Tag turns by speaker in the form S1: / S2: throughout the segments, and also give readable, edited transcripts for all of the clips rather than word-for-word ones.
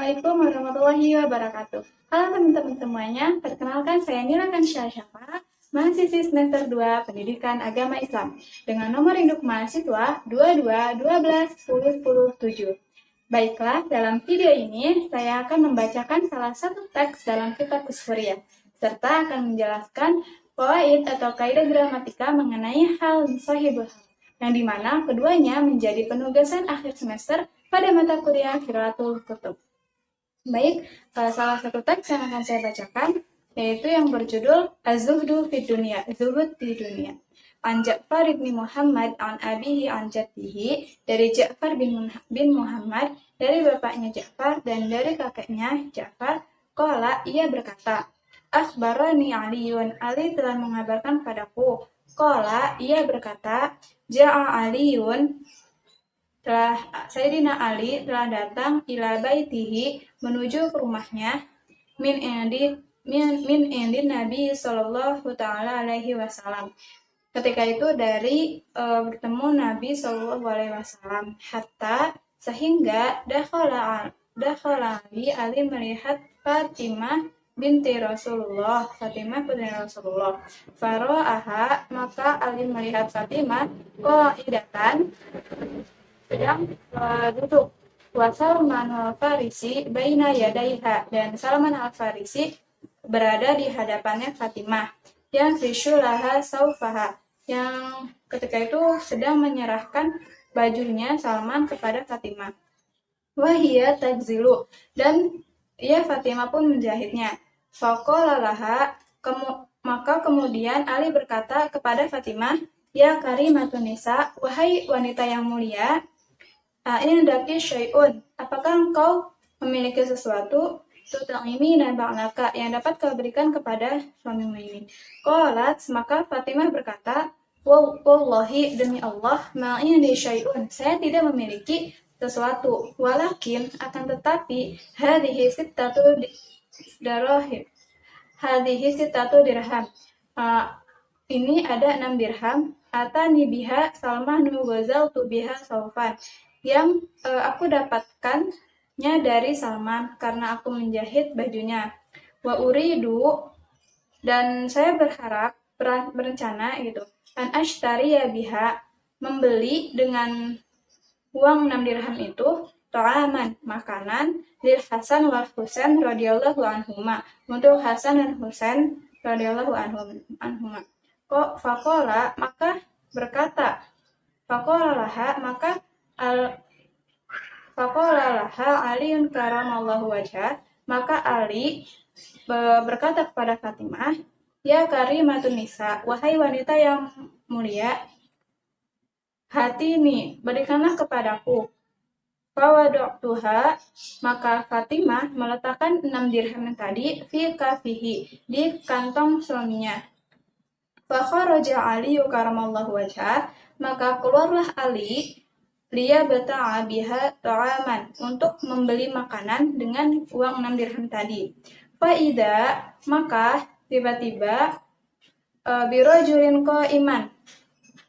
S1: Assalamualaikum warahmatullahi wabarakatuh. Halo teman-teman semuanya, perkenalkan saya Nira Kansya Syafa, mahasiswi semester 2 Pendidikan Agama Islam, dengan nomor induk mahasiswa 22 12 10 10 7. Baiklah, dalam video ini saya akan membacakan salah satu teks dalam kitab Kusfuriyah, serta akan menjelaskan poin atau kaidah gramatika mengenai hal sahibul hal, yang dimana keduanya menjadi penugasan akhir semester pada mata kuliah Qiraatul Kutub. Baik, salah satu teks yang akan saya bacakan yaitu yang berjudul Az-Zuhdu fid Dunya, Zuhud di Dunia. An Ja'far bin Muhammad an abihi an jaddihi, dari Ja'far bin Muhammad, dari bapaknya Ja'far dan dari kakeknya Ja'far, qala, ia berkata, Akhbarani Aliun, Ali telah mengabarkan padaku. Qala, ia berkata, Ja'a Aliun, telah Sayyidina Ali telah datang ila baitihi, menuju ke rumahnya, min indi Nabi Sallallahu Taala Alaihi Wasallam. Ketika itu dari bertemu Nabi Sallallahu Alaihi Wasallam, hatta sehingga dakhala Ali melihat Fatimah binti Rasulullah, Fatimah putri Rasulullah. Faro'aha, maka Ali melihat Fatimah qaidatan, sedang duduk. Wa Salman al-Farisi baina yadaiha, dan Salman al-Farisi berada di hadapannya Fatimah, yang fishulaha saufaha, yang ketika itu sedang menyerahkan bajunya Salman kepada Fatimah. Wahia tagzilu, dan ia Fatimah pun menjahitnya. Faqala laha, maka kemudian Ali berkata kepada Fatimah, ya karimatun nisa, wahai wanita yang mulia, ini daki syai'un, apakah engkau memiliki sesuatu tut'imi dan ba'laka, yang dapat kau berikan kepada suamimu ini? Qalat, maka Fatimah berkata, wallahi, demi Allah, ma'ini syai'un, saya tidak memiliki sesuatu, walakin, akan tetapi, hadhihi sittatu dirham, ini ada 6 dirham, atani biha Salmanu wazaltu biha saufan, yang aku dapatkannya dari Salman karena aku menjahit bajunya. Wa uridu, dan saya berencana gitu, an ashtariya biha, membeli dengan uang 6 dirham itu ta'aman, makanan, lil Hasan wal Husain radhiyallahu anhuma, untuk Hasan dan Husain radhiyallahu anhuma. Kok faqala, maka berkata, faqala laha, maka faqala laha Aliun karamallahu wajhah, maka Ali berkata kepada Fatimah, ya karimatun nisa, wahai wanita yang mulia, hati ini berikanlah kepadaku. Fawadoktuha, maka Fatimah meletakkan 6 dirham tadi fi kafihi, di kantong suaminya. Fakharaja Ali karamallahu wajhah, maka keluarlah Ali liya bata'a biha ta'aman, untuk membeli makanan dengan uang 6 dirham tadi. Faida, maka tiba-tiba birojulin qaiman,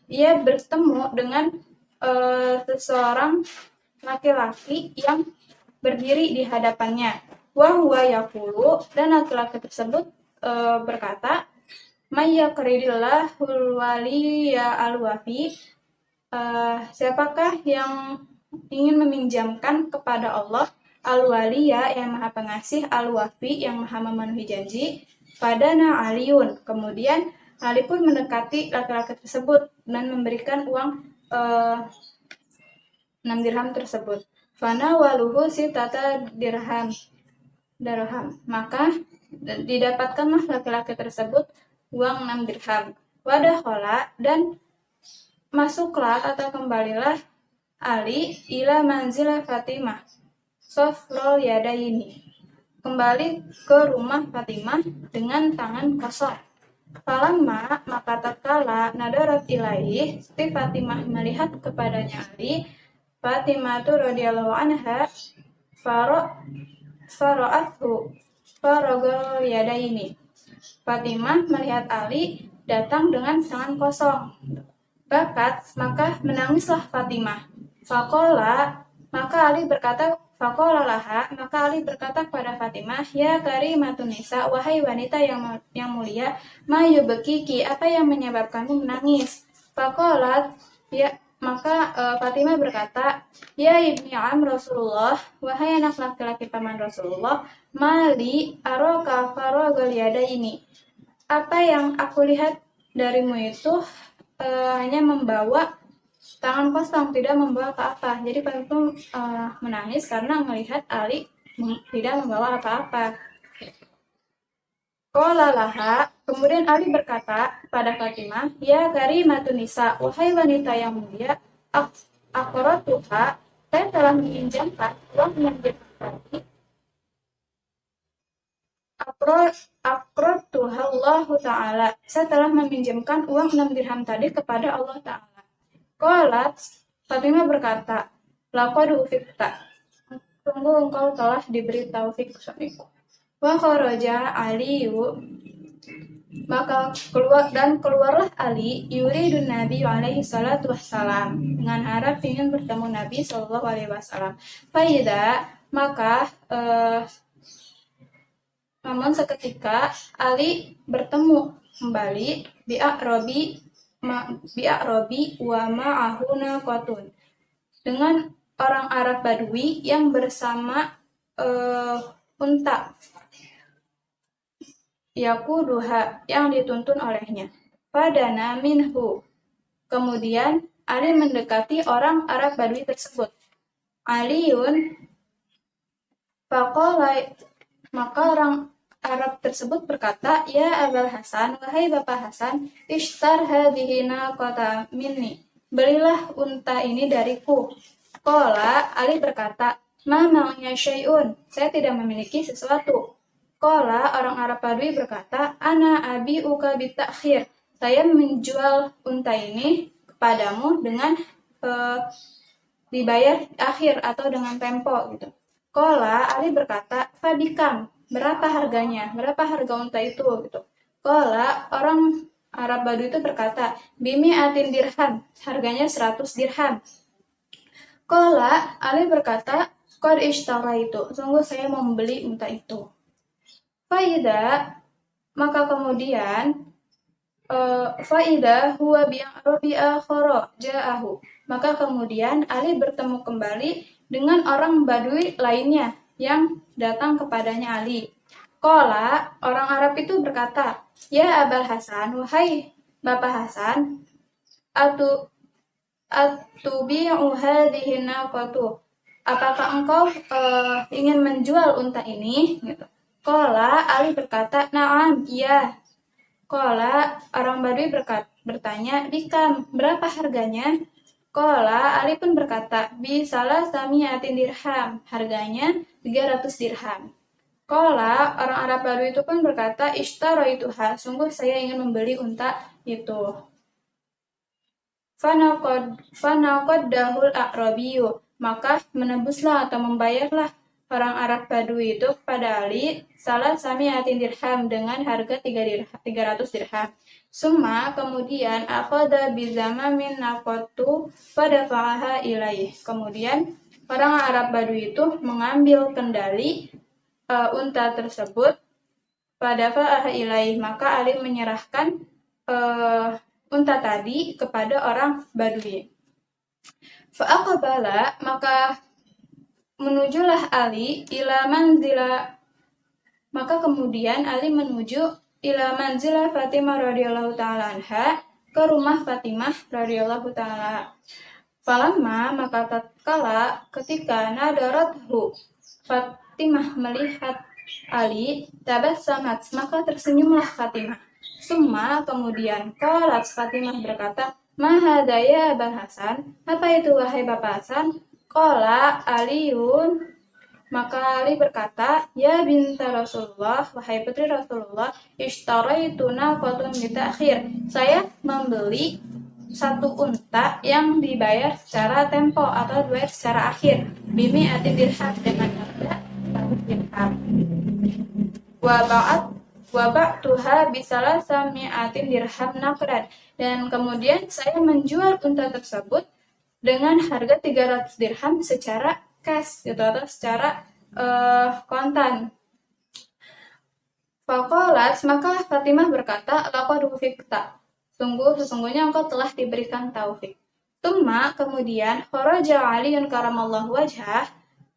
S1: ia bertemu dengan seseorang laki-laki yang berdiri di hadapannya. Wa huwa yaqulu, dan laki-laki tersebut berkata, may yaqridillahul waliya al-wafi, siapakah yang ingin meminjamkan kepada Allah al-waliya, yang maha pengasih, al-wafi, yang maha memenuhi janji. Fadana Aliun, kemudian Ali pun mendekati laki-laki tersebut dan memberikan uang 6 dirham tersebut. Fana waluhu sitata dirham, maka didapatkanlah laki-laki tersebut uang 6 dirham. Wadakhala, dan masuklah atau kembalilah Ali ila manzila Fatimah sofrol yadaini, kembali ke rumah Fatimah dengan tangan kosong. Falamma, maka tatkala nadarat ilaih, si Fatimah melihat kepadanya Ali, Fatimah tu radhiyallahu anha, faro'athu farogol yadaini, Fatimah melihat Ali datang dengan tangan kosong. Bakat, maka menangislah Fatimah. Faqala, maka Ali berkata Faqala laha, maka Ali berkata kepada Fatimah, ya karimatun nisa, wahai wanita yang mulia, ma yubkiki, apa yang menyebabkanmu menangis? Faqalat, ya, maka Fatimah berkata, ya ibni am Rasulullah, wahai anak laki-laki paman Rasulullah, mali aroka farogal yada ini. Apa yang aku lihat darimu itu hanya membawa tangan kosong, tidak membawa apa-apa. Jadi Fatimah menangis karena melihat Ali tidak membawa apa-apa. Qala laha, kemudian Ali berkata pada Fatimah, ya karimatun nisa, wahai wanita yang mulia, aqratuha, saya telah meminjamkan uang yang dirham. Aqratuha Allah Ta'ala, saya telah meminjamkan uang 6 dirham tadi kepada Allah Ta'ala. Qalat, Fatimah berkata, laqad ufiqta, sungguh engkau telah diberi taufik suamiku. Wa kharaja Aliyu, maka keluarlah Ali yuridun Nabi alaihi salatu wassalam, dengan harap ingin bertemu Nabi sallallahu alaihi wasallam. Faida, maka namun seketika Ali bertemu kembali bi'a'robi wa ma'ahu naqatun, dengan orang Arab Badui yang bersama unta, yaquduha, yang dituntun olehnya. Fadana minhu, kemudian Ali mendekati orang Arab Badui tersebut. Aliun faqala, maka orang Arab tersebut berkata, ya Abul Hasan, wahai Bapak Hasan, ishtar hadhihi naqata minni, belilah unta ini dariku. Qala, Ali berkata, ma ma'nya syai'un, saya tidak memiliki sesuatu. Qala, orang Arab Badui berkata, ana abi'uka bitakhir, saya menjual unta ini kepadamu dengan dibayar akhir atau dengan tempo gitu. Qala, Ali berkata, fabikam, berapa harganya? Berapa harga unta itu gitu. Qala, orang Arab Badui itu berkata, bimi atin dirham, harganya 100 dirham. Qala, Ali berkata, qad ishtaraitu, sungguh saya membeli unta itu. Faida, maka kemudian faida huwa bi'arabi akhara ja'ahu, maka kemudian Ali bertemu kembali dengan orang Badui lainnya yang datang kepadanya Ali. Qala, orang Arab itu berkata, ya Abul Hasan, wahai Bapak Hasan, atubi'u hadhihi naqatu, apakah engkau ingin menjual unta ini gitu. Qala, Ali berkata, na'am, iya. Qala, orang Badui bertanya, bikam, berapa harganya? Qala, Ali pun berkata, bisalah samiatin dirham, harganya 300 dirham. Qala, orang Arab Badui itu pun berkata, ishtaroituha, sungguh saya ingin membeli unta itu. Fanaqaddahul a'rabiyu, maka menebuslah atau membayarlah orang Arab Badui itu kepada Ali salah samiatin dirham, dengan harga 300 dirham. Summa, kemudian akhadha bizama min naqatu fadafa'aha ilaih, kemudian orang Arab Badui itu mengambil kendali unta tersebut, fadafa'aha ilaih, maka Ali menyerahkan unta tadi kepada orang Badui. Fa'aqbala, maka menujulah Ali ila manzila, maka kemudian Ali menuju ila manzila Fatimah radhiyallahu taala anha, ke rumah Fatimah radhiyallahu taala. Falamma, maka tatkala ketika nadarathu, Fatimah melihat Ali, tabassamat, maka tersenyumlah Fatimah. Summa, kemudian qalat, Fatimah berkata, ma hadza ya Abul Hasan, apa itu wahai Bapak Hasan? Qala Aliun, maka Ali berkata, ya binta Rasulullah, wahai putri Rasulullah, ishtaraitu naqatun bitakhir, saya membeli satu unta yang dibayar secara tempo atau dibayar secara akhir, bimi ati dirham, dengan harga 100 dirham. Wa ba'tuha bisalah sami'atin dirham naqdan, dan kemudian saya menjual unta tersebut dengan harga 300 dirham secara cash gitu atau secara kontan. Faqalat, maka Fatimah berkata, laqad wufiqta. Sesungguhnya engkau telah diberikan taufik. Tumma, kemudian, kharaja Aliun karamallahu wajhah,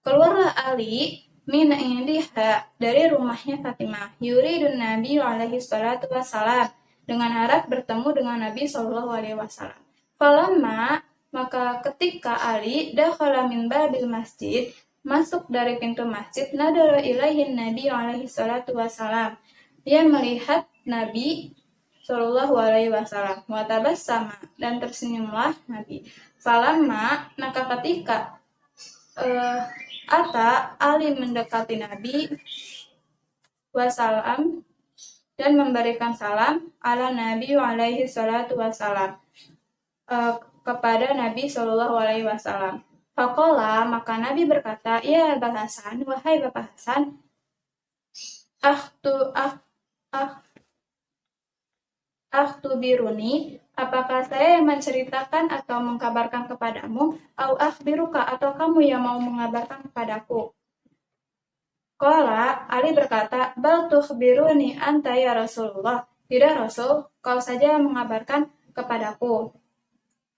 S1: keluarlah Ali min indiha, dari rumahnya Fatimah. Yuridun Nabi alaihi salatu wassalam, dengan harap bertemu dengan Nabi sallallahu alaihi wasallam. Falamma, maka ketika Ali dakhala min babil masjid, masuk dari pintu masjid, nadara ilaihin Nabi alaihi salatu wassalam. Dia melihat Nabi sallallahu alaihi wasallam. Wa tabassama, dan tersenyumlah Nabi. Falamma, maka ketika Ata Ali mendekati Nabi wasallam dan memberikan salam ala Nabi alaihi salatu wassalam kepada Nabi sallallahu alaihi wasallam. Faqala, maka Nabi berkata, ya Aba Hasan, wahai Bapak Hasan, biruni, apakah saya yang menceritakan atau mengkabarkan kepadamu, au akhbiruka, atau kamu yang mau mengabarkan kepadaku? Qala, Ali berkata, bal tukhbiruni anta ya Rasulullah. Tidak Rasul, kau saja yang mengabarkan kepadaku.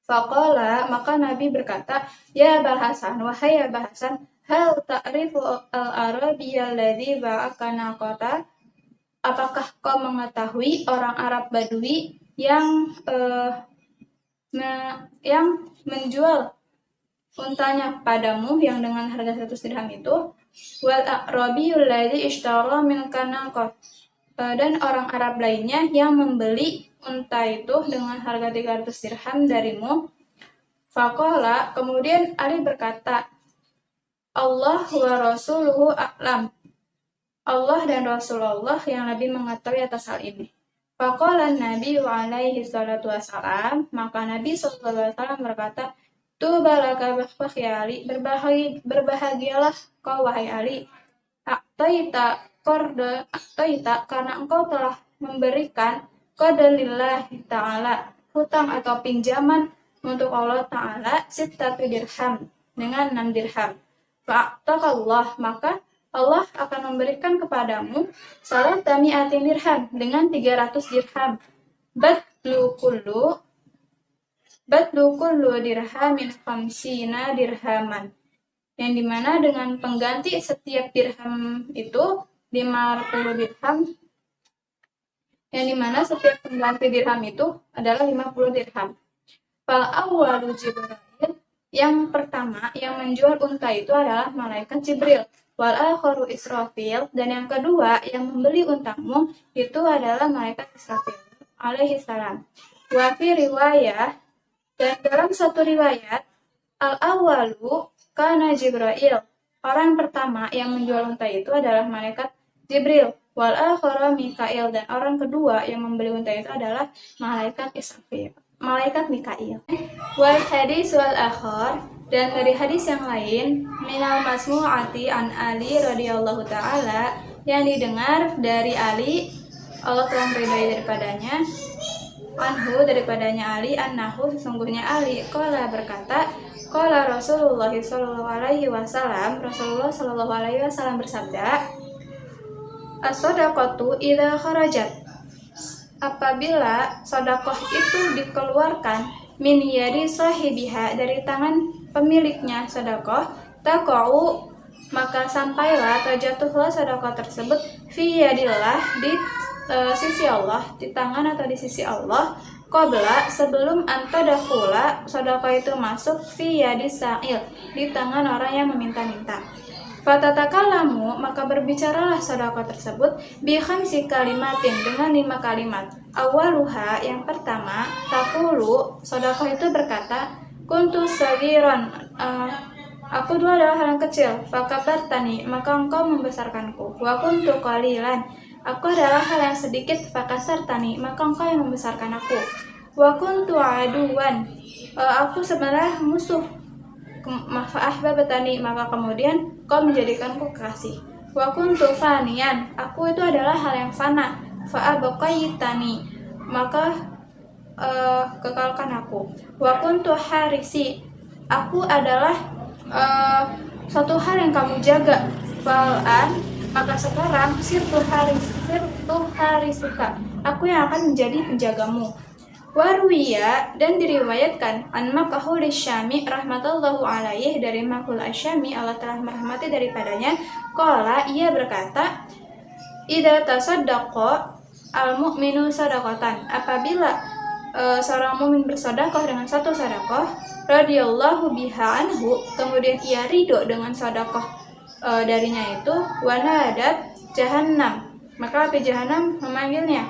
S1: Faqala, maka Nabi berkata, ya Aba Hasan, wahai Aba Hasan, hal ta'rifu al-Arabiyya alladhi ba'aka naqata? Apakah kau mengetahui orang Arab Badui yang menjual untanya padamu yang dengan harga 100 dirham itu? Wal a'rabiyul ladzi ishtara minka naqat, dan orang Arab lainnya yang membeli unta itu dengan harga 300 dirham darimu. Faqala, kemudian Ali berkata, Allah wa rasuluhu a'lam. Allah dan Rasulullah yang lebih mengetahui atas hal ini. Faqala Nabi alaihi salatu wassalam, maka Nabi sallallahu alaihi wasallam berkata, Tubalaka ya Ali, berbahagialah kau wahai Ali. Aktaita, karena engkau telah memberikan qadalillahi ta'ala, hutang atau pinjaman untuk Allah Ta'ala, sittatu dirham, dengan 6 dirham. Fa'atakallah, maka Allah akan memberikan kepadamu salat mi'atin dirham, dengan 300 dirham. Badlu kullu dirhamin khamsina dirhaman, yang dimana dengan pengganti setiap dirham itu 50 dirham, yang dimana setiap pengganti dirham itu adalah 50 dirham. Fal awwalu Jibril, yang pertama yang menjual unta itu adalah malaikat Jibril. Wal akharu Israfil, dan yang kedua yang membeli untamu itu adalah malaikat Israfil alaihi salam. Wa fi riwayah, dan dalam satu riwayat, al-awwalu kana Jibril, orang pertama yang menjual unta itu adalah malaikat Jibril. Wal akharu Mikail, dan orang kedua yang membeli unta itu adalah malaikat Israfil, malaikat Mikail. Wal hadis wal akhar, dan dari hadis yang lain, minal masmu'ati an Ali radhiyallahu ta'ala, yang didengar dari Ali, Allah telah meridai daripadanya, anhu, daripadanya Ali, annahu, sesungguhnya Ali, qala berkata, qala Rasulullah sallallahu alaihi wasallam, Rasulullah sallallahu alaihi wasallam bersabda, as-shadaqatu idza kharajat, apabila sedekah itu dikeluarkan, min yadi sahibiha, dari tangan pemiliknya sedekah, taqau, maka sampailah atau jatuhlah sedekah tersebut fi yadillah, di sisi Allah, di tangan atau di sisi Allah, qabla, sebelum antadakhula, sedekah itu masuk fi yadi sa'il, di tangan orang yang meminta-minta. Fatatakallamu, maka berbicaralah sedekah tersebut bi khamsi kalimatin, dengan 5 kalimat. Awaluha, yang pertama, taqulu, sedekah itu berkata, kuntu sagiran, aku dulu adalah hal yang kecil, fakabartani, maka engkau membesarkanku. Wa kuntu qalilan, aku adalah hal yang sedikit, fakasartani, maka engkau yang membesarkan aku. Wa kuntu aduwan, aku sebenarnya musuh, fa'ahbabatani, maka kemudian kau menjadikanku kekasih. Wa kuntu fanian, aku itu adalah hal yang fana, fa'abqaitani, maka kekalkan aku. Wa kuntu harisi, aku adalah suatu hal yang kamu jaga. Fal'an, maka sekarang sirtu hari suka, aku yang akan menjadi penjagamu. Warwiya, dan diriwayatkan an Makahul Syami rahmatallahu alaih, dari Makul Asyami, Allah telah merahmati daripadanya, qala, ia berkata, idza tasaddaqa al mu'minu sadaqatan, apabila seorang mukmin bersedekah dengan satu sedekah, radhiyallahu biha anhu, kemudian ia ridho dengan sedekah darinya itu, wanadat jahannam, maka api jahannam memanggilnya,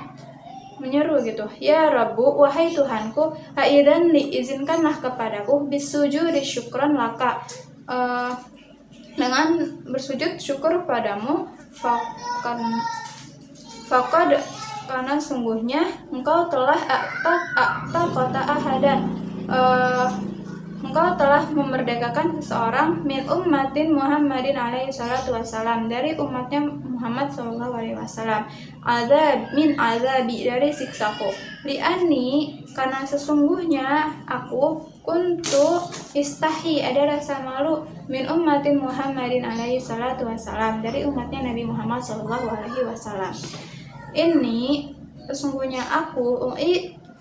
S1: menyeru gitu, ya Rabbu, wahai Tuhanku, haidan li, izinkanlah kepadaku, bisujudi syukran laka, dengan bersujud syukur padamu, fakad, karena sungguhnya engkau telah kota ahadan, engkau telah memerdekakan seseorang min ummatin Muhammadin alaihi salatu wassalam, dari umatnya Muhammad sallallahu alaihi wasallam, min azabi, dari siksaku, li'anni, karena sesungguhnya aku, kuntu istahi, ada rasa malu, min ummatin Muhammadin alaihi salatu wassalam, dari umatnya Nabi Muhammad sallallahu alaihi wasallam. Ini sesungguhnya aku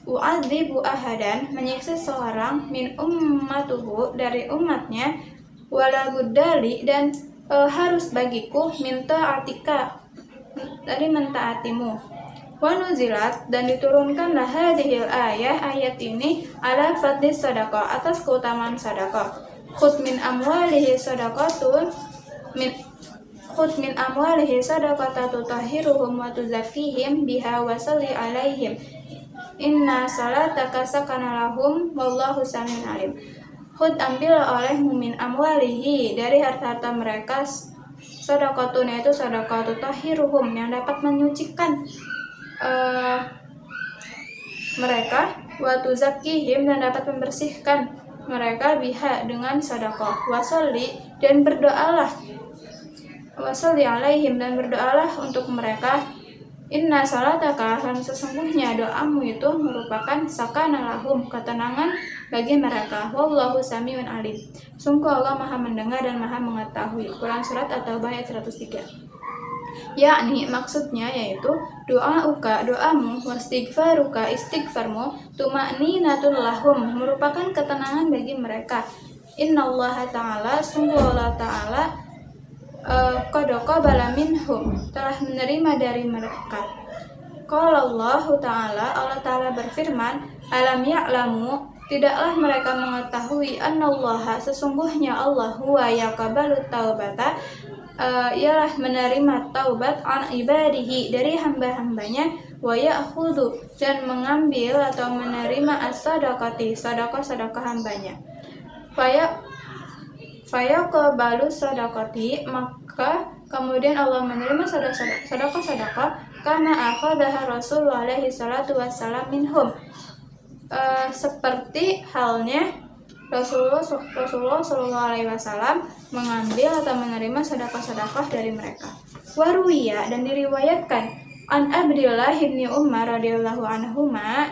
S1: u'adzibu ahadan, menyiksa seorang, min ummatuhu, dari umatnya, wala buddali, dan harus bagiku, minta atika, dari mentaatimu, wa nuzilat, dan diturunkanlah hadhil ayat ini, ala fadlis sadaqah, atas keutamaan sadaqah, khud min amwalihi sadaqatun khud min amwalihi sadaqata tutahhiruhum wa tuzakkihim biha wa salli alaihim inna salataka sakana lahum wallahu samiun alim. Khud, ambil olehmu, min amwalihi, dari harta-harta mereka, sadaqatun, yaitu sadaqah, tutahhiruhum, yang dapat menyucikan mereka, wa tuzakkihim, dan dapat membersihkan mereka, biha, dengan sadaqah, wasolli, dan berdoalah, wasolli alaihim, dan berdoalah untuk mereka, inna salataka, dan sesungguhnya doamu itu merupakan sakana lahum, ketenangan bagi mereka, wallahu samiun alim, sungguh Allah maha mendengar dan maha mengetahui. Quran Surat At-Taubah ayat 103. Yakni, maksudnya yaitu doauka, doamu, wastighfaruka, istighfarmu, tuma'ninatun lahum, merupakan ketenangan bagi mereka. Innallaha ta'ala, sungguh Allah ta'ala, qad qabala minhum, telah menerima dari mereka. Qala Allah ta'ala, Allah ta'ala berfirman, alam ya'lamu, tidaklah mereka mengetahui, annallaha, sesungguhnya Allah, huwa yaqbalut taubata, ialah menerima taubat, an ibadihi, dari hamba-hambanya, wa ya'khudhu, dan mengambil atau menerima as-sadaqati, sedekah-sedekah hambanya. Fayaqbalu sadaqati, maka kemudian Allah menerima sedekah-sedekah, kama akhadaha Rasulullah alaihi salatu wassalam minhum, seperti halnya Rasulullah Shallallahu Alaihi Wasallam mengambil atau menerima sedekah-sedekah dari mereka. Waruwiya, dan diriwayatkan an Abdillah bin Umar radhiyallahu anhuma,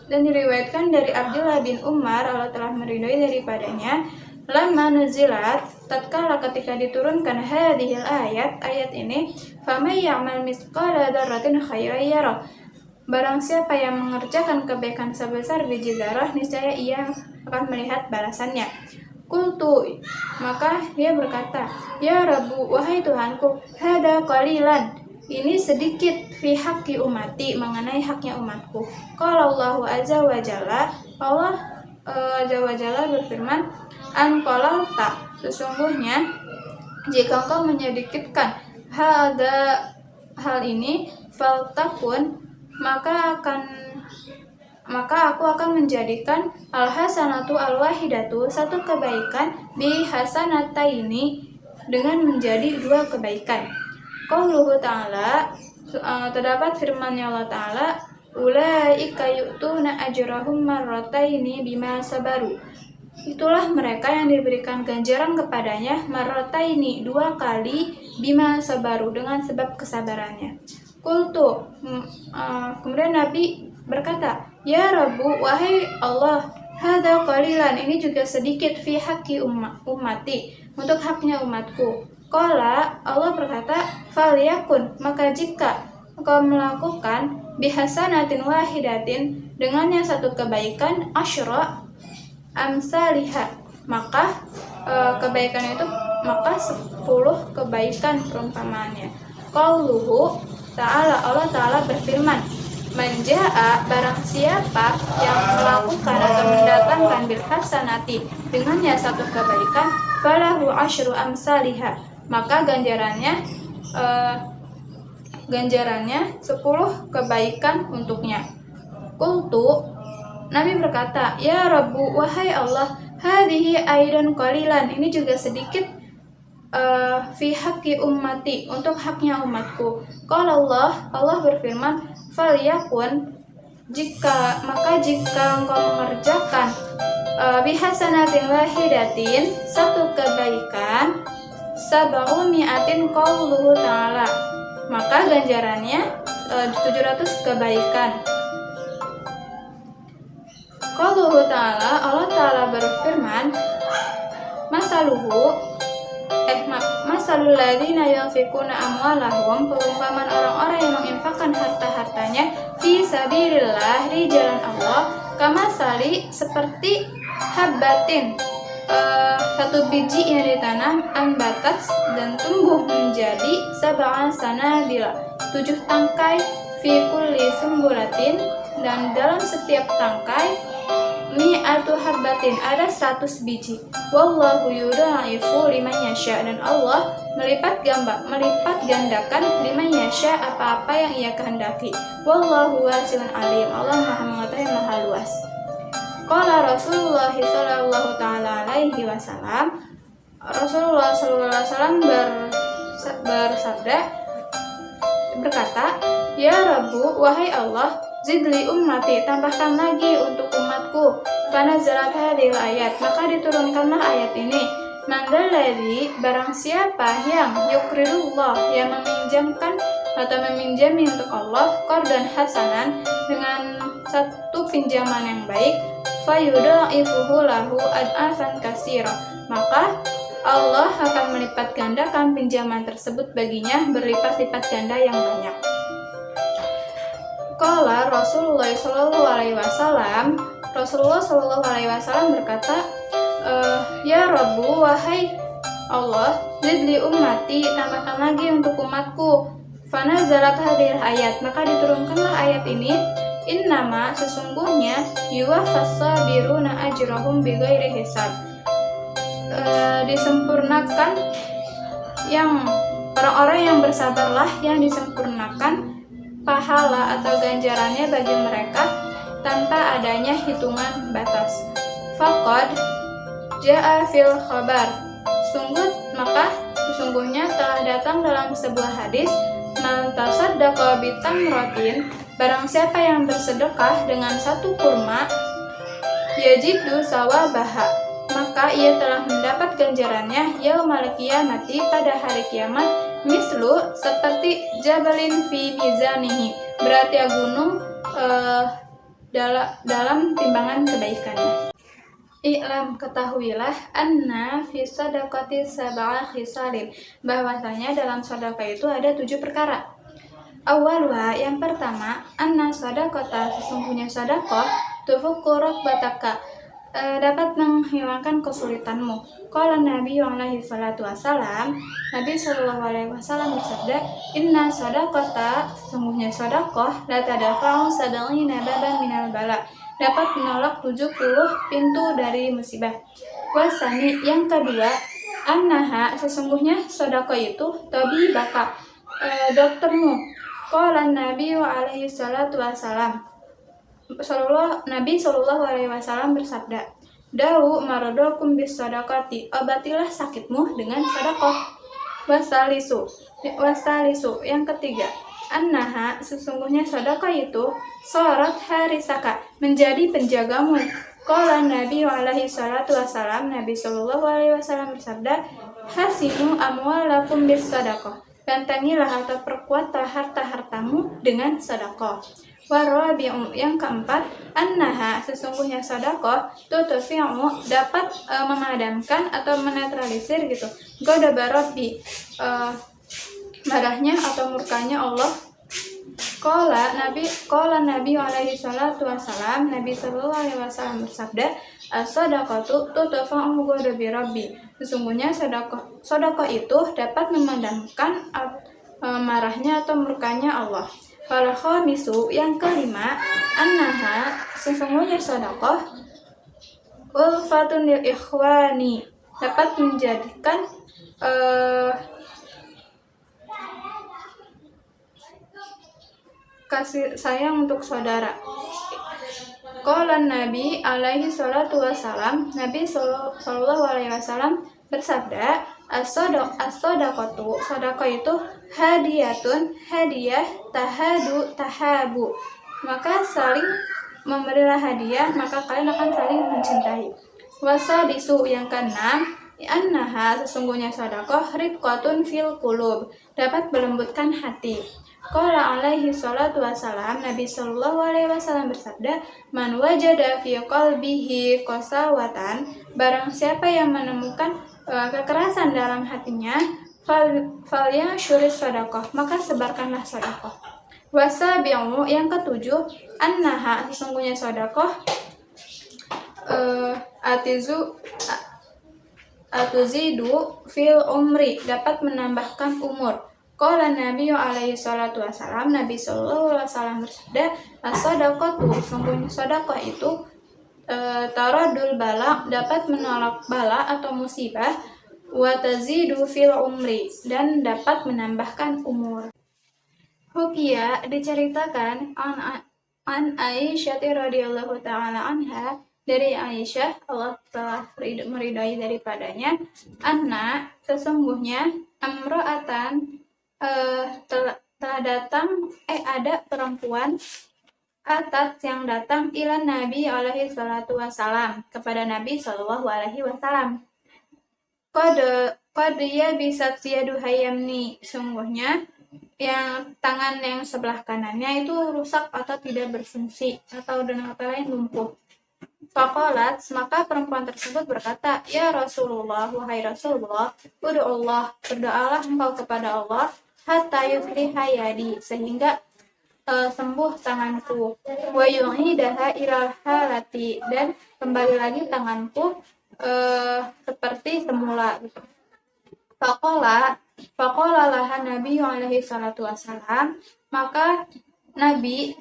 S1: dan diriwayatkan dari Abdullah bin Umar, Allah telah meridhoi daripadanya, lamma nuzilat, tatkala ketika diturunkan hadhil ayat ini, famay ya'mal mithqala dzarratin khairan yarah, barang siapa yang mengerjakan kebaikan sebesar biji zarah, niscaya ia akan melihat balasannya. Qultu, maka dia berkata, ya Rabbu, wahai Tuhanku, hada qalilan, ini sedikit, fi haqqi umati, mengenai haknya umatku. Qala Allahu azza wa jalla, Allah azza wa jalla berfirman, an qalalta, sesungguhnya jika engkau menyedikitkan hal ini, faltakun, maka aku akan menjadikan al-hasanatu al-wahidatu, satu kebaikan, bi hasanataini, dengan menjadi dua kebaikan. Qauluhu ta'ala, terdapat firman Allah ta'ala, ulaika yu'tuna ajrahum marrataini bima sabaru, itulah mereka yang diberikan ganjaran kepadanya marrataini, dua kali, bima sabaru, dengan sebab kesabarannya. Qultu, kemudian Nabi berkata, ya Rabbu, wahai Allah, Hadza qalilan, ini juga sedikit, fi haqqi ummati, untuk haknya umatku. Qala, Allah berkata, falyakun, maka jika engkau melakukan bihasanatin wahidatin, dengannya satu kebaikan, asyra amsalihha, maka kebaikan itu maka 10 kebaikan perumpamaannya. Qauluhu ta'ala, Allah Ta'ala berfirman, Manja'a, barang siapa yang melakukan atau mendatangkan bil hasanati, dengannya satu kebaikan, falahu asyru amsalihha, maka ganjarannya 10 kebaikan untuknya. Qultu, Nabi berkata, ya Rabbu, wahai Allah, hadhihi aidan qalilan, ini juga sedikit, fi haqqi ummati, untuk haknya umatku. Qala Allah berfirman, falyakun, maka jika engkau mengerjakan bihasanatin wahidatin, satu kebaikan, sab'u mi'atin, qauluhu ta'ala, maka ganjarannya 700 kebaikan. Qauluhu ta'ala, Allah Ta'ala berfirman, masalul ladzina yunfikuna amwalahum, perumpamaan orang-orang yang menginfakkan harta-hartanya fi sabilillah, di jalan Allah, kamasali, seperti habbatin, satu biji yang ditanam, ambatat, dan tumbuh menjadi sab'a sanabila, 7 tangkai, fi kulli sumbulatin, dan dalam setiap tangkai, mi'atu habbatin, ada 100 biji. Wallahu yudha'ifu liman yasha, dan Allah melipat gandakan liman yasha, apa-apa yang ia kehendaki. Wallahu wasi'un alim, Allah Maha mengetahui, Maha luas. Qala Rasulullah sallallahu ta'ala alaihi wasallam, Rasulullah sallallahu alaihi wasallam bersabda, berkata, ya Rabbu, wahai Allah, zidli ummati, tambahkan lagi untuk umatku. Fanazalat hadhil ayat, maka diturunkanlah ayat ini. Mandalladzi, barang siapa yang yukridullah, yang meminjamkan atau meminjami untuk Allah, qardan hasanan, dengan satu pinjaman yang baik, fayudha'ifuhu lahu ad'afan katsira, maka Allah akan melipat gandakan pinjaman tersebut baginya berlipat-lipat ganda yang banyak. Qala Rasulullah sallallahu alaihi wasallam, Rasulullah sallallahu alaihi wasallam berkata, ya Rabbu, wahai Allah, zidli ummati, tambahkan lagi untuk umatku. Fanazalat hadhil ayat, maka diturunkanlah ayat ini. Innama, sesungguhnya, yuwaffas sabiruna ajrahum bighairi hisab, disempurnakan yang orang-orang yang bersabarlah, yang disempurnakan pahala atau ganjarannya bagi mereka tanpa adanya hitungan batas. Faqad ja'a fil khabar, sesungguhnya telah datang dalam sebuah hadis, man tasaddaqa bitamratin, barang siapa yang bersedekah dengan satu kurma, yajidu sawabaha, maka ia telah mendapat ganjarannya yaumal qiyamati, pada hari kiamat, mislu, seperti jabalin fi mizanihi, berarti gunung dalam timbangan kebaikannya. I'lam, ketahuilah, anna fi sadaqati sab'a khisalin, bahwasanya dalam sedekah itu ada 7 perkara. Awalwa, yang pertama, anna sadaqata, sesungguhnya sedekah, tufukku rokbataka, dapat menghilangkan kesulitanmu. Qala Nabi alaihi salatu wasalam, Nabi sallallahu alaihi wasallam bersabda, inna sadaqata, sesungguhnya sedekah, la tadafa'u sab'ina baban minal bala, dapat menolak 70 pintu dari musibah. Wasani, yang kedua, annaha, sesungguhnya sedekah itu, tabibaka, doktermu. Qala Nabi alaihi salatu wasalam, Nabi sallallahu alaihi wasallam bersabda, Da'u maradakum bis sadaqati, obatilah sakitmu dengan sedekah. Wasalisu, yang ketiga, annaha, sesungguhnya sedekah itu, sarat harisaka, menjadi penjagamu. Qala Nabi alaihi salatu wasalam, Nabi sallallahu alaihi wasallam bersabda, hasinu amwalakum bis sadaqah, bantangilah atau perkuatlah harta-hartamu dengan sedekah. Warabi'u yang keempat, annaha sesungguhnya sedekah tutfi'u dapat memadamkan atau menetralisir gitu. Ghadaba Rabbi marahnya atau murkanya Allah. Qala Nabi alaihi salatu wasalam, Nabi sallallahu alaihi wasallam bersabda, as-sadaqatu tudfa'u ghadabi Rabbi. Sesungguhnya sedekah itu dapat memadamkan marahnya atau murkanya Allah. Fal khamisu yang kelima, annaha sesungguhnya sedekah ulfatun lil ikhwani dapat menjadikan kasih sayang untuk saudara. Qala Nabi alaihi salatu wasalam, Nabi sallallahu alaihi wasallam bersabda, as-sadaqatu sedekah itu hadiah tahabu, maka saling memberilah hadiah maka kalian akan saling mencintai. Wasadisu yang keenam, annaha sesungguhnya sedekah riqqatun fil qulub dapat melembutkan hati. Qala alaihi salatu wasalam, Nabi sallallahu alaihi wasallam bersabda, man wajada fi qalbihi qasawatan, barang siapa yang menemukan kekerasan dalam hatinya, falya syuris sedekah, maka sebarkanlah sedekah. Wasabi'u yang ketujuh, annaha sesungguhnya sedekah atuzidu fil umri dapat menambahkan umur. Qala Nabi alaihi salatu wasalam, Nabi sallallahu alaihi wasallam bersabda, as-sadaqatu sesungguhnya sedekah itu taradul bala dapat menolak bala atau musibah, wa tazidu fil umri dan dapat menambahkan umur. Hukia diceritakan an Aisyah radhiyallahu taala anha, dari Aisyah Allah telah meridai daripadanya, anna sesungguhnya amro'atan telah datang ada perempuan atat yang datang ila Nabi alaihi salatu wasalam kepada Nabi sallallahu alaihi wasallam. Qad ya bisa yadu hayamni sungguhnya yang tangan yang sebelah kanannya itu rusak atau tidak berfungsi atau dengan kata lain lumpuh. Faqalat maka perempuan tersebut berkata, ya Rasulullah, wahai Rasulullah, ud'ullah berdoalah engkau kepada Allah hatta yufliha yadi sehingga sembuh tanganku, wa yu'idaha ilal halati dan kembali lagi tanganku seperti semula. Faqala laha Nabi alaihi salatu wasalam, maka Nabi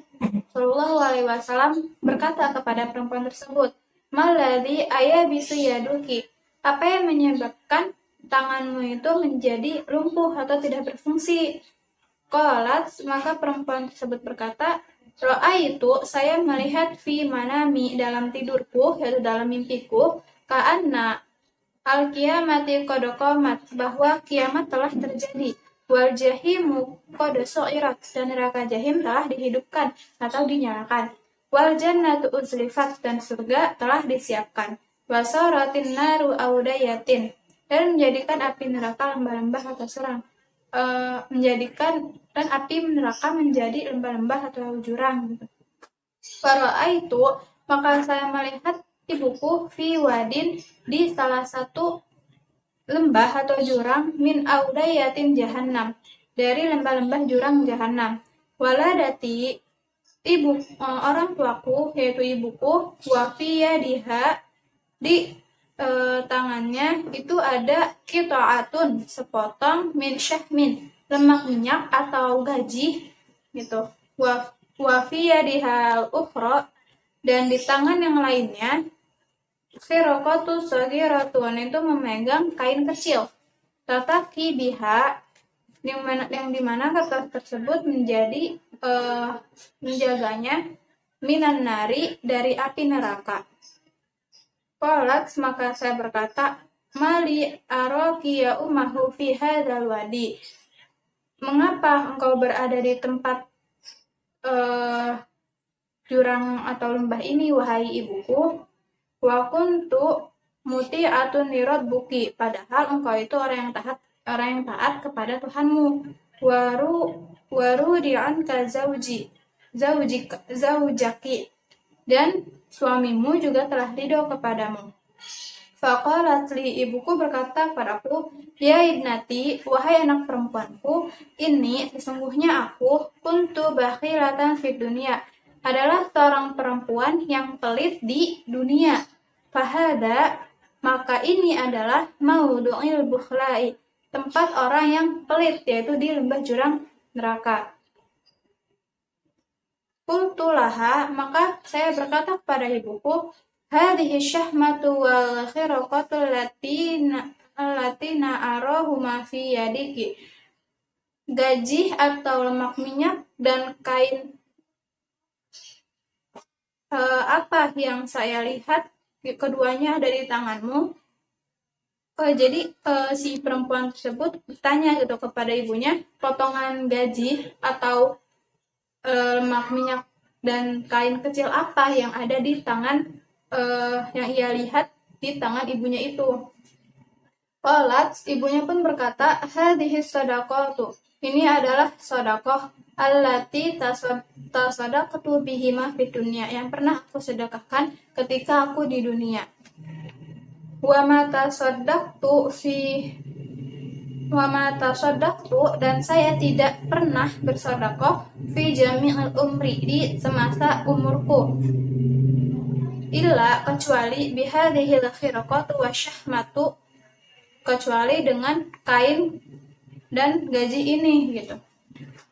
S1: sallallahu alaihi wasallam berkata kepada perempuan tersebut, maladzi ayabisu yaduki, apa yang menyebabkan tanganmu itu menjadi lumpuh atau tidak berfungsi? Qalat maka perempuan tersebut berkata, ra'aitu saya melihat fi manami dalam tidurku, yaitu dalam mimpiku, ka'anna al-qiyamati qad qamat, bahwa kiamat telah terjadi, wal jahimu qad su'irat, dan neraka jahim telah dihidupkan atau dinyalakan, wal jannatu uzlifat, dan surga telah disiapkan, wasaratin naru audayatin, dan menjadikan api neraka lembah-lembah atau serang, menjadikan dan api neraka menjadi lembah-lembah atau jurang. Fara'aitu maka saya melihat ibuku fi wadin di salah satu lembah atau jurang min audayatin jahannam, dari lembah-lembah jurang jahannam. Waladati orang tuaku yaitu ibuku, wafiya diha di tangannya itu ada qita'atun sepotong min syahmin lemak minyak atau gaji gitu, wafiya dihal ukhra, dan di tangan yang lainnya khiraqatu sagiratun itu memegang kain kecil, tataki biha yang dimana kertas tersebut menjadi menjaganya minan nari dari api neraka. Qalat maka saya berkata, mali araki ya ummahu fi hadzal wadi, mengapa engkau berada di tempat jurang atau lembah ini wahai ibuku? Wa kuntu muti'atun li rabbuki, padahal engkau itu orang yang taat kepada Tuhanmu. Waru di'anka zauji, zaujaki, dan suamimu juga telah ridho kepadamu. Faqalat li, ibuku berkata padaku, ya ibnati, wahai anak perempuanku, ini sesungguhnya aku kuntu bakhilatan fid dunia, adalah seorang perempuan yang pelit di dunia. Fahada, maka ini adalah maudu'il bukhlai, tempat orang yang pelit, yaitu di lembah jurang neraka. Qultu laha, maka saya berkata kepada ibuku, hadhihi syahmatu wal khiraqatu allati na'arahuma fi yadiki. Gaji atau lemak minyak dan kain apa yang saya lihat keduanya ada di tanganmu. Jadi si perempuan tersebut bertanya gitu kepada ibunya, potongan gaji atau lemak minyak dan kain kecil apa yang ada di tangan yang ia lihat di tangan ibunya itu. Qalat, ibunya pun berkata, hadhihi sadaqatu, ini adalah sedekah allati tasadaqtu bihima fid dunya, yang pernah aku sedekahkan ketika aku di dunia. Wa ma tasaddaqtu, dan saya tidak pernah bersedekah fi jami'il umri, di semasa umurku, illa, kecuali bihadhil khirqatu wasyahmatu, kecuali dengan kain dan gaji ini gitu.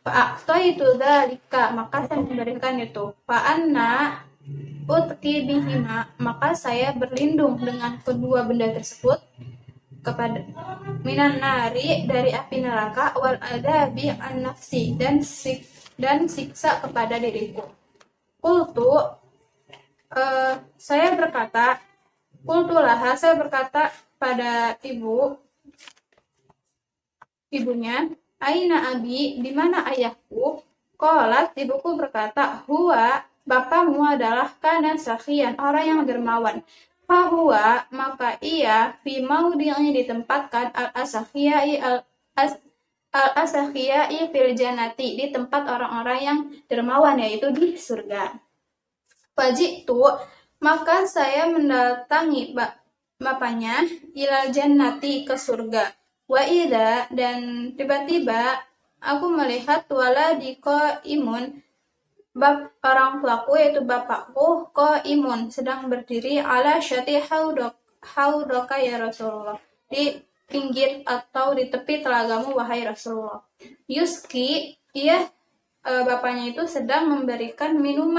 S1: Fa'ataitu dzalika, maka saya memberikan itu. Fa'anna utqi bihima, maka saya berlindung dengan kedua benda tersebut kepada minan nari, dari api neraka, wal adabi an nafsi, dan siksa kepada diriku. Qultu, saya berkata, qultulaha, saya berkata pada ibunya, aina abi, di mana ayahku? Qalat, ibuku berkata, huwa, bapamu adalah kana sakhian, orang yang dermawan. Fahuwa, maka ia, fi maudhi'i, ditempatkan, al-asakhiyai fil jannati, di tempat orang-orang yang dermawan, yaitu di surga. Fajitu, maka saya mendatangi bapaknya, ilal jannati, ke surga. Wa idza, dan tiba-tiba aku melihat waladika imun, orang tuaku yaitu bapakku, imun, sedang berdiri, ala syati haudaka ya Rasulullah, di pinggir atau di tepi telagamu wahai Rasulullah. Yuski, bapaknya itu sedang memberikan minum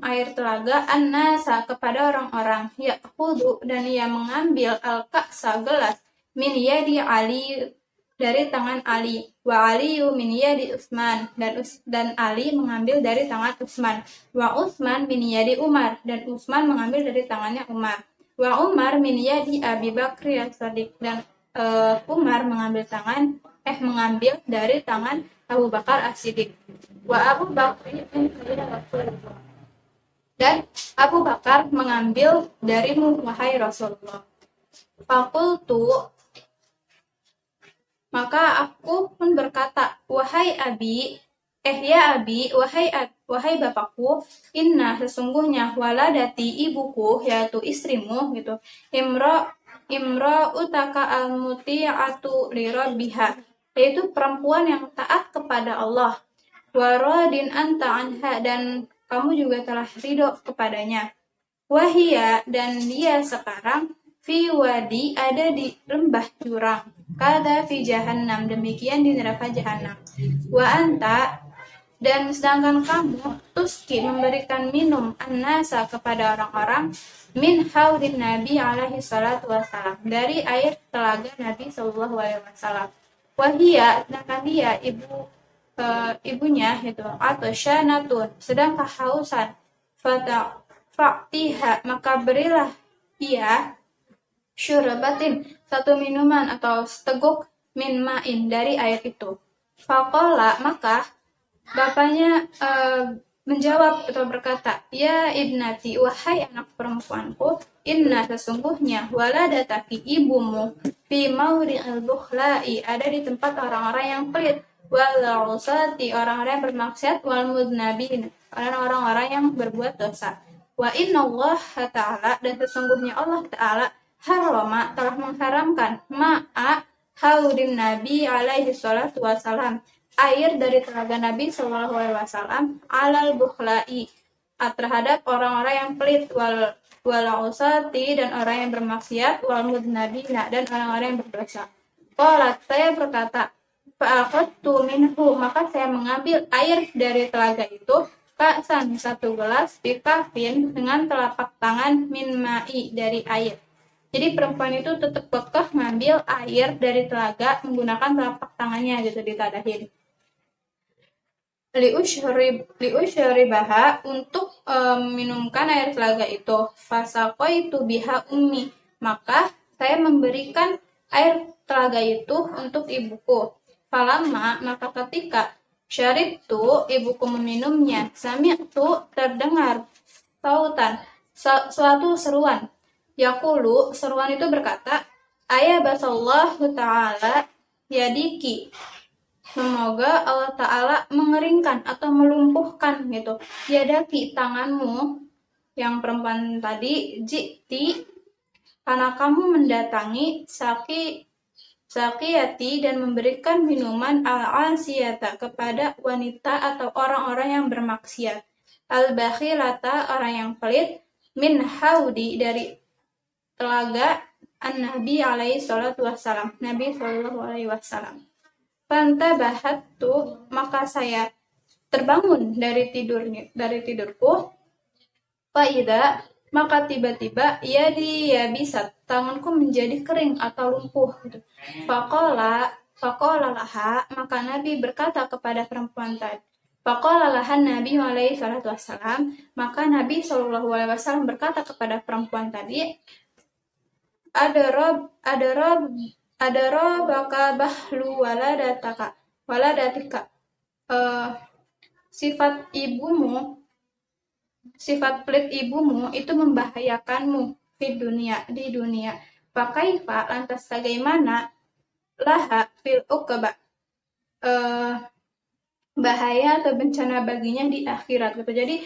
S1: air telaga an-nasa, kepada orang-orang, ya'khudhu, dan ia mengambil al-ka'sa, gelas, min yadi Ali, dari tangan Ali, wa Aliyu min yadi Utsman, dan Ali mengambil dari tangan Utsman, wa Utsman min yadi Umar, dan Utsman mengambil dari tangannya Umar, wa Umar min yadi Abi Bakr as-Shadiq, dan Umar mengambil dari tangan Abu Bakar as-Siddiq, wa Abu Bakr min Rasulullah, dan Abu Bakar mengambil darimu wahai Rasulullah. Fakultu, maka aku pun berkata, wahai abi, wahai bapakku, inna, sesungguhnya, waladati, ibuku, yaitu istrimu gitu, utaka al-muti'atu li rabbiha, yaitu perempuan yang taat kepada Allah, waradin anta anha, dan kamu juga telah ridho kepadanya, wahia, dan dia sekarang, fi wadi, ada di lembah jurang, kada fi jahannam, demikian di neraka jahannam, wa anta, dan sedangkan kamu, tuski, memberikan minum, an-nasa, kepada orang-orang, min haudin Nabi alaihi salatu wassalam, dari air telaga Nabi sallallahu alaihi wasallam, wahia, sedangkan dia ibunya itu, atau syanatun, sedang kehausan, fa'tiha, maka berilah ia syurbatin, satu minuman atau seteguk, min ma'in, dari air itu. Faqala, maka bapaknya menjawab atau berkata, ya ibnati, wahai anak perempuanku, inna, sesungguhnya, waladataki, ibumu, fi mauri'il bukhlai, ada di tempat orang-orang yang pelit, wal usati, orang-orang yang bermaksiat, wal mudnabin, orang-orang yang berbuat dosa. Wa innallaha ta'ala, dan sesungguhnya Allah Ta'ala harrama, telah mengharamkan ma'a haudin Nabi alaihi salatu wassalam, air dari telaga Nabi sallallahu alaihi wasallam, alal bukhlai, terhadap orang-orang yang pelit, wal usati, dan orang yang bermaksiat, wal mudnabina, dan orang-orang yang berdosa. Qalat, saya berkata, fa'akhadtu minhu, maka saya mengambil air dari telaga itu, ka'san, satu gelas, bikafin, dengan telapak tangan, min ma'i, dari air. Jadi perempuan itu tetap kekeh ngambil air dari telaga menggunakan telapak tangannya gitu, ditadahin. Liusyribaha, untuk minumkan air telaga itu. Fasaqaitu biha ummi, maka saya memberikan air telaga itu untuk ibuku. Falamma, maka ketika syaribtu, ibuku meminumnya, sami'tu, terdengar sautan, suatu seruan. Yaqulu, seruan itu berkata, ayah basallahu ta'ala yadiki, semoga Allah Ta'ala mengeringkan atau melumpuhkan gitu yadaki, tanganmu, yang perempuan tadi, jikti, karena kamu mendatangi Sakiyati, dan memberikan minuman al-asiyata, kepada wanita atau orang-orang yang bermaksiat, al-bakhilata, orang yang pelit, min haudi, dari telaga an-nabi alaihi salatu wassalam, Nabi sallallahu alaihi wasallam. Fantabahatu, maka saya terbangun dari tidurku. Faida, maka tiba-tiba ya bisa tanganku menjadi kering atau lumpuh gitu. Faqala laha, maka Nabi berkata kepada perempuan tadi. Faqala lahan Nabi alaihi salatu wassalam, maka Nabi sallallahu alaihi wasallam berkata kepada perempuan tadi, adarabaka bahlu waladatika, sifat pelit ibumu itu membahayakanmu di dunia. Fakaifa, lantas bagaimana, laha fil uqba, bahaya atau bencana baginya di akhirat gitu. Jadi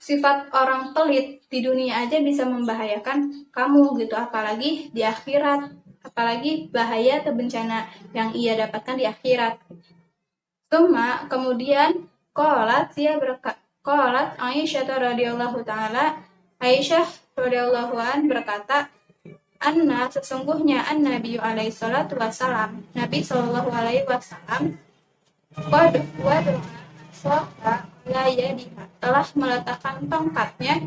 S1: sifat orang pelit di dunia aja bisa membahayakan kamu gitu, apalagi di akhirat, apalagi bahaya atau bencana yang ia dapatkan di akhirat. Kemudian qalat Aisyah radhiyallahu taala, Aisyah radhiyallahu an berkata, anna, sesungguhnya an-nabi alaihi salatu wasalam, Nabi sallallahu alaihi wasallam, qad wada sofa la yadiha, telah meletakkan tongkatnya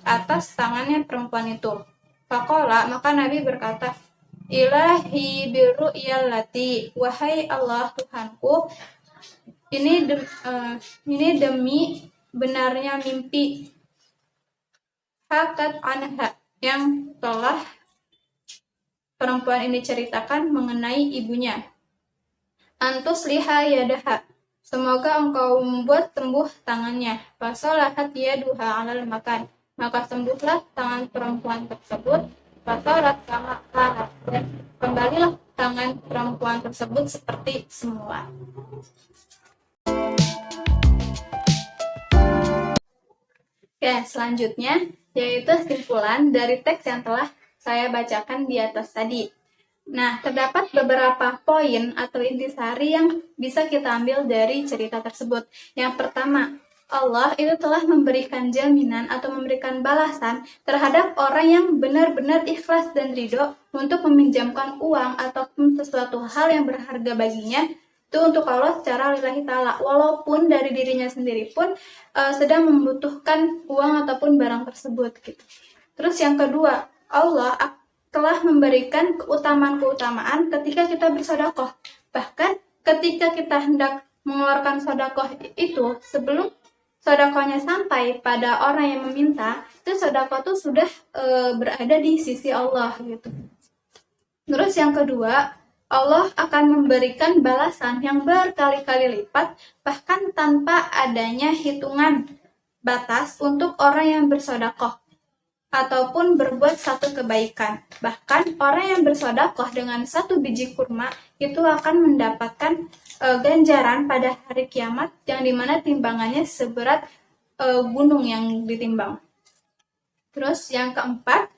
S1: atas tangannya perempuan itu. Faqala, maka Nabi berkata, ilahi birru'yallati, wahai Allah Tuhanku, ini demi benarnya mimpi, hakat anha, yang telah perempuan ini ceritakan mengenai ibunya. Antus liha yadaha, semoga engkau membuat sembuh tangannya. Fasolahat yaduha alal makan, maka sembuhlah tangan perempuan tersebut. Fasolat kama kanat, dan kembalilah tangan perempuan tersebut seperti semula. Oke, selanjutnya yaitu simpulan dari teks yang telah saya bacakan di atas tadi. Nah, terdapat beberapa poin atau intisari yang bisa kita ambil dari cerita tersebut. Yang pertama, Allah itu telah memberikan jaminan atau memberikan balasan terhadap orang yang benar-benar ikhlas dan ridho untuk meminjamkan uang ataupun sesuatu hal yang berharga baginya itu untuk Allah secara lillahi ta'ala, walaupun dari dirinya sendiri pun sedang membutuhkan uang ataupun barang tersebut gitu. Terus yang kedua, Allah telah memberikan keutamaan ketika kita bersedekah. Bahkan ketika kita hendak mengeluarkan sedekah itu, sebelum sedekahnya sampai pada orang yang meminta, itu sedekah itu sudah berada di sisi Allah gitu. Terus yang kedua, Allah akan memberikan balasan yang berkali-kali lipat, bahkan tanpa adanya hitungan batas untuk orang yang bersedekah ataupun berbuat satu kebaikan. Bahkan orang yang bersedekah dengan 1 biji kurma itu akan mendapatkan ganjaran pada hari kiamat yang dimana timbangannya seberat gunung yang ditimbang. Terus yang keempat,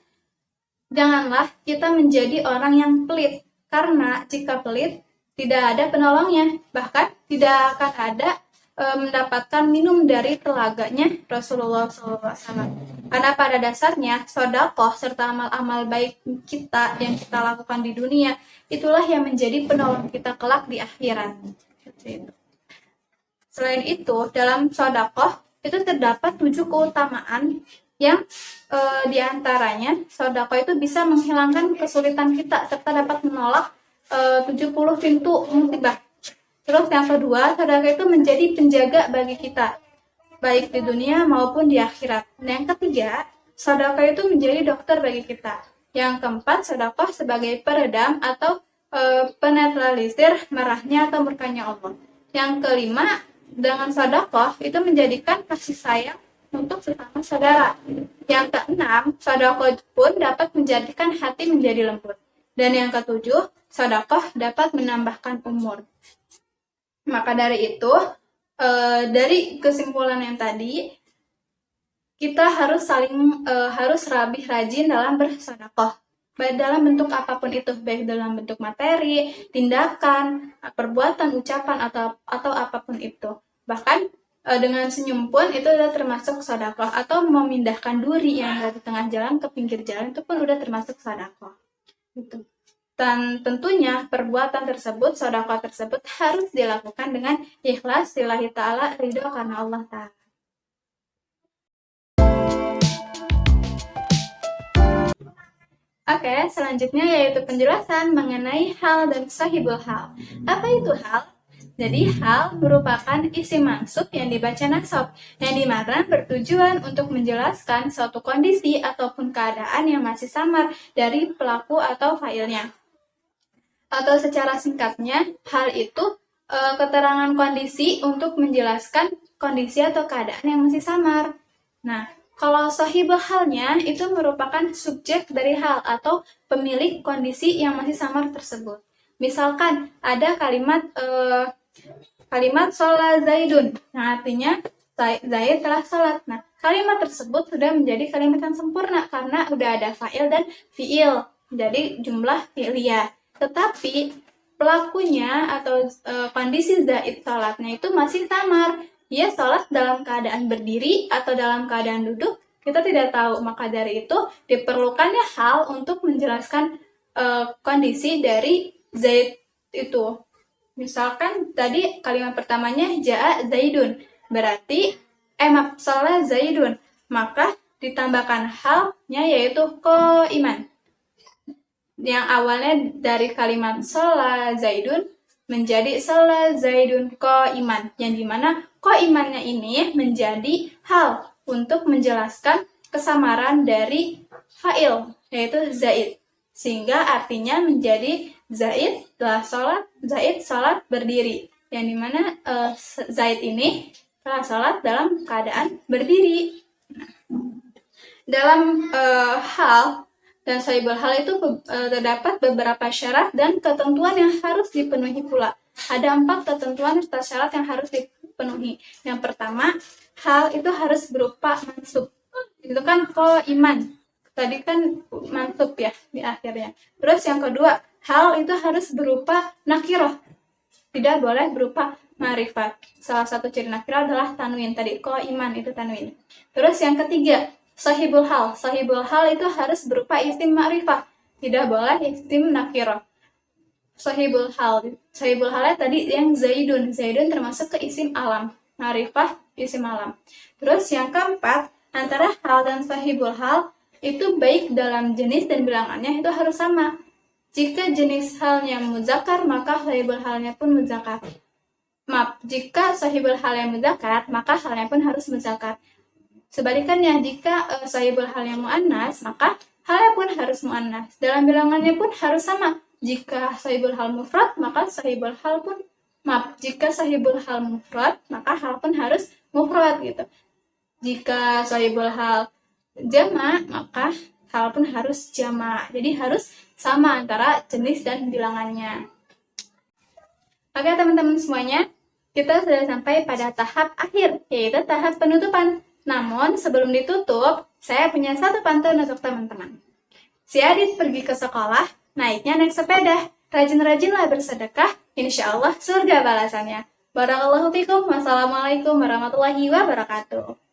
S1: janganlah kita menjadi orang yang pelit, karena jika pelit tidak ada penolongnya, bahkan tidak akan ada mendapatkan minum dari telaganya Rasulullah SAW. Karena pada dasarnya sedekah serta amal-amal baik kita yang kita lakukan di dunia itulah yang menjadi penolong kita kelak di akhirat. Selain itu, dalam sedekah itu terdapat 7 keutamaan yang diantaranya sedekah itu bisa menghilangkan kesulitan kita serta dapat menolak 70 pintu musibah. Terus yang kedua, sedekah itu menjadi penjaga bagi kita baik di dunia maupun di akhirat. Yang ketiga, sedekah itu menjadi dokter bagi kita. Yang keempat, sedekah sebagai peredam atau penetralisir marahnya atau murkanya Allah. Yang kelima, dengan sedekah itu menjadikan kasih sayang untuk sesama saudara. Yang keenam, sedekah pun dapat menjadikan hati menjadi lembut. Dan yang ketujuh, sedekah dapat menambahkan umur. Maka dari itu, dari kesimpulan yang tadi, kita harus harus lebih rajin dalam bersedekah, baik dalam bentuk apapun itu, baik dalam bentuk materi, tindakan, perbuatan, ucapan atau apapun itu. Bahkan dengan senyum pun itu udah termasuk sedekah, atau memindahkan duri yang dari tengah jalan ke pinggir jalan itu pun udah termasuk sedekah. Gitu. Dan tentunya perbuatan tersebut, sedekah tersebut harus dilakukan dengan ikhlas lillahi ta'ala, ridho karena Allah ta'ala. Oke, selanjutnya yaitu penjelasan mengenai hal dan sahibul hal. Apa itu hal? Jadi hal merupakan isim mansub yang dibaca nasab, yang dimana bertujuan untuk menjelaskan suatu kondisi ataupun keadaan yang masih samar dari pelaku atau failnya. Atau secara singkatnya, hal itu keterangan kondisi untuk menjelaskan kondisi atau keadaan yang masih samar. Nah, kalau sahibul halnya itu merupakan subjek dari hal atau pemilik kondisi yang masih samar tersebut. Misalkan ada kalimat sholat Zaidun, nah artinya Zaid telah sholat. Nah, kalimat tersebut sudah menjadi kalimat yang sempurna karena udah ada fa'il dan fi'il, jadi jumlah fi'liyah. Tetapi pelakunya atau kondisi Zaid sholatnya itu masih samar. Ia sholat dalam keadaan berdiri atau dalam keadaan duduk, kita tidak tahu. Maka dari itu diperlukannya hal untuk menjelaskan kondisi dari Zaid itu. Misalkan tadi kalimat pertamanya ja'a Zaidun, berarti sholat Zaidun, maka ditambahkan halnya yaitu iman. Yang awalnya dari kalimat sholat Zaidun menjadi sholat Zaidun iman, yang dimana imannya ini menjadi hal untuk menjelaskan kesamaran dari fa'il yaitu Zaid, sehingga artinya menjadi Zaid telah sholat, Zaid sholat berdiri, yang dimana Zaid ini telah sholat dalam keadaan berdiri. Nah, dalam hal dan sahibul hal itu terdapat beberapa syarat dan ketentuan yang harus dipenuhi pula. Ada 4 ketentuan serta syarat yang harus dipenuhi. Yang pertama, hal itu harus berupa mansub. Itu kan iman. Tadi kan mansub ya di akhirnya. Terus yang kedua, hal itu harus berupa nakiroh. Tidak boleh berupa ma'rifat. Salah satu ciri nakirah adalah tanwin. Tadi iman itu tanwin. Terus yang ketiga, sahibul hal. Sahibul hal itu harus berupa isim ma'rifah. Tidak boleh isim nakirah. Sahibul halnya tadi yang Zaidun. Zaidun termasuk ke isim alam. Ma'rifah isim alam. Terus yang keempat, antara hal dan sahibul hal itu baik dalam jenis dan bilangannya itu harus sama. Jika jenis halnya muzakkar, maka sahibul halnya pun muzakkar. Jika sahibul halnya muzakkar, maka halnya pun harus muzakkar. Sebalikannya, jika sahibul halnya muannas, maka halnya pun harus muannas. Dalam bilangannya pun harus sama. Jika sahibul hal mufrad, maka sahibul hal pun jika sahibul hal mufrad, maka hal pun harus mufrad gitu. Jika sahibul hal jamak, maka walaupun harus jamak. Jadi harus sama antara jenis dan bilangannya. Oke teman-teman semuanya, kita sudah sampai pada tahap akhir, yaitu tahap penutupan. Namun sebelum ditutup, saya punya satu pantun untuk teman-teman. Si Adit pergi ke sekolah, naiknya naik sepeda. Rajin-rajinlah bersedekah, insya Allah surga balasannya. Barakallahu fikum, wassalamualaikum warahmatullahi wabarakatuh.